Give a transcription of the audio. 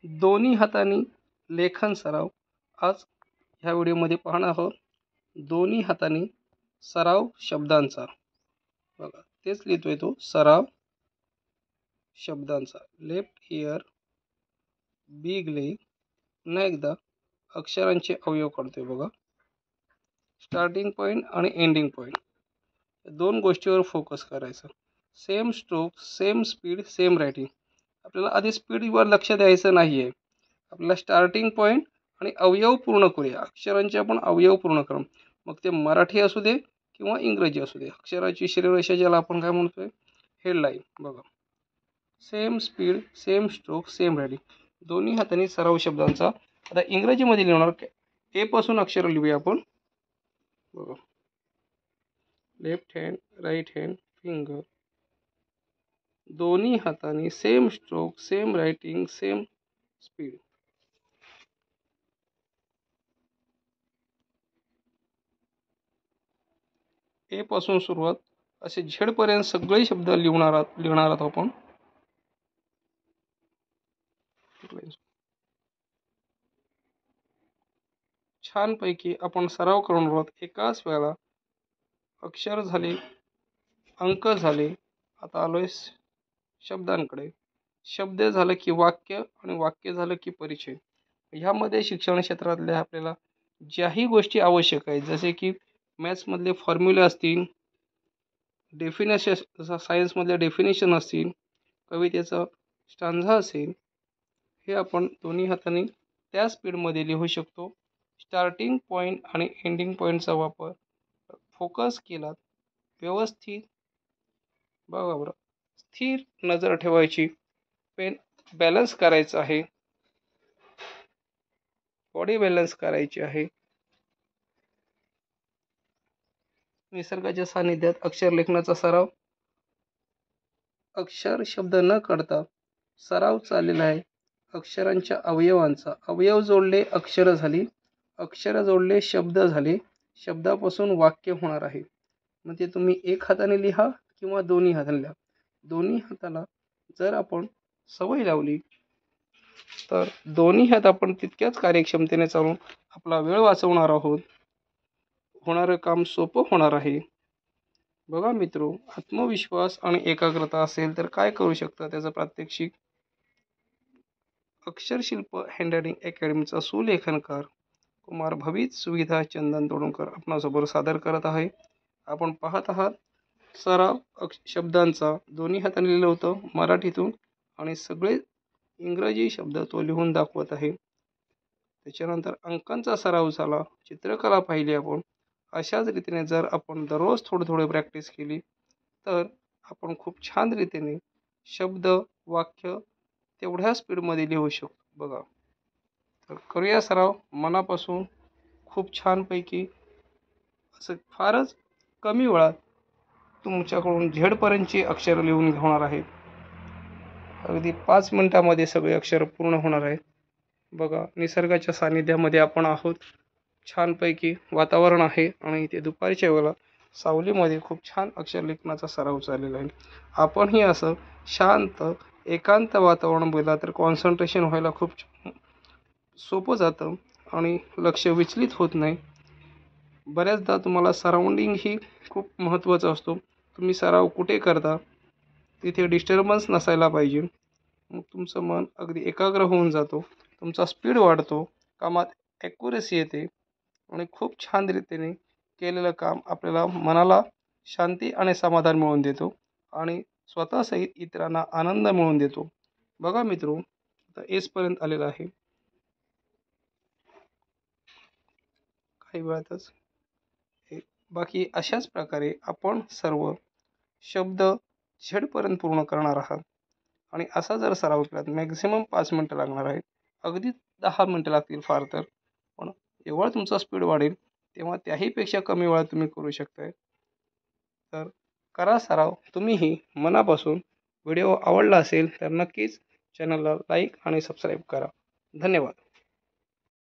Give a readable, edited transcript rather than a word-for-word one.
दोन्ही हातांनी लेखन सराव आज ह्या व्हिडिओमध्ये पाहणार आहोत। दोन्ही हातांनी सराव शब्दांचा बघा तेच लिहितोय तो सराव शब्दांचा। लेफ्ट इयर बिग लेग पुन्हा एकदा अक्षरांचे अवयव काढतोय बघा। स्टार्टिंग पॉइंट आणि एंडिंग पॉइंट दोन गोष्टीवर फोकस करायचा। Same stroke same speed same writing. आपल्याला आधी स्पीडवर लक्ष द्यायचं नाहीये, आपल्याला स्टार्टिंग पॉइंट आणि अवयव पूर्ण करूया। अक्षरांचे आपण अवयव पूर्ण करू, मग ते मराठी असू दे किंवा इंग्रजी असू दे। अक्षराची श्रेयरेषा ज्याला आपण काय म्हणतोय हेडलाईन बघा। Same speed same stroke same writing दोन्ही हातांनी सराव शब्दांचा। आता इंग्रजीमध्ये लिहिणार ए पासून अक्षर लिहूया आपण बघा। Left hand right hand finger दोन्ही हातांनी same stroke same writing same speed. A पासून सुरुवात असे झेड पर्यंत सगळे शब्द लिहणार आहोत आपण। छान पैकी आपण सराव करून आहोत। एकाच वेळेला अक्षर झाले अंक झाले। आता आलोय शब्दांकडे। शब्द झालं की वाक्य आणि वाक्य झालं की परिचय। ह्यामध्ये शिक्षण क्षेत्रातल्या आपल्याला ज्याही गोष्टी आवश्यक आहेत जसे की मॅथ्स मधले फॉर्म्युले असतील, डेफिनेशन सायन्स मधले डेफिनेशन असतील, कवितेचा स्टांझा असेल, हे आपण दोन्ही हातांनी त्या स्पीड मध्ये लिहू शकतो। स्टार्टिंग पॉइंट आणि एंडिंग पॉइंटचा वापर फोकस केला व्यवस्थित बघा बरं। स्थिर नजर ठेवायची, पेन बॅलन्स करायचा आहे, बॉडी बॅलन्स करायची आहे। निसर्गाच्या सानिध्यात अक्षर लेखनाचा सराव। अक्षर शब्द न काढता सराव चाललेला आहे अक्षरांच्या अवयवांचा। अवयव जोडले अक्षर झाली, अक्षर जोडले शब्द झाले, शब्दापासून वाक्य होणार आहे। म्हणजे तुम्ही एक हाताने लिहा किंवा दोन्ही हाताने लिहा। दोन्ही हाताला जर आपण सवय लावली तर दोन्ही हात आपण तितक्याच कार्यक्षमतेने चालवून आपला वेळ वाचवणार आहोत। होणारे काम सोपं होणार आहे। बघा मित्रो, आत्मविश्वास आणि एकाग्रता असेल तर काय करू शकता त्याचं प्रात्यक्षिक। अक्षरशिल्प हँडरायटिंग अकॅडमीचा सुलेखनकार कुमार भवित सुविधा चंदन तोडणकर आपणासमोर सादर करत आहे। आपण पाहत आहात सराव शब्दांचा। दोन्ही हाताने लिहिलं होतं मराठीतून आणि सगळे इंग्रजी शब्द तो लिहून दाखवत आहे। त्याच्यानंतर अंकांचा सराव झाला, चित्रकला पाहिली आपण। अशाच रीतीने जर आपण दररोज थोडे प्रॅक्टिस केली तर आपण खूप छान रीतीने शब्द वाक्य तेवढ्या स्पीडमध्ये लिहू शकतो बघा। तर करूया सराव मनापासून खूप छान पैकी। असं फारच कमी वेळात तुमच्याकडून झेडपर्यंतची अक्षर लिहून होणार आहेत। अगदी 5 मिनिटांमध्ये सगळे अक्षर पूर्ण होणार आहेत बघा। निसर्गाच्या सानिध्यामध्ये आपण आहोत। छानपैकी वातावरण आहे आणि इथे दुपारच्या वेळेला सावलीमध्ये खूप छान अक्षर लेखनाचा सराव चाललेला आहे। आपणही असं शांत एकांत वातावरण बोलला तर कॉन्सन्ट्रेशन व्हायला खूप सोपं जातं आणि लक्ष विचलित होत नाही। बऱ्याचदा तुम्हाला सराउंडिंग ही खूप महत्त्वाचा असतो। तुम्ही सराव कुठे करता तिथे डिस्टर्बन्स नसायला पाहिजे, मग तुमचं मन अगदी एकाग्र होऊन जातो, तुमचा स्पीड वाढतो, कामात ॲक्युरसी येते आणि खूप छान रीतीने केलेलं काम आपल्याला मनाला शांती आणि समाधान मिळवून देतो आणि स्वतःसहित इतरांना आनंद मिळवून देतो। बघा मित्रो, आता एसपर्यंत आलेला आहे। काही वेळातच बाकी अशाच प्रकारे आपण सर्व शब्द झेडपर्यंत पूर्ण करणार आहात आणि असा जर सराव केला तर मॅक्झिमम 5 मिनिटं लागणार आहेत। अगदी 10 मिनिटं लागतील फार तर, पण एवढा तुमचा स्पीड वाढेल तेव्हा त्याहीपेक्षा कमी वेळात तुम्ही करू शकताय। तर करा सराव तुम्हीही मनापासून। व्हिडिओ आवडला असेल तर नक्कीच चॅनलला लाईक आणि सबस्क्राईब करा। धन्यवाद।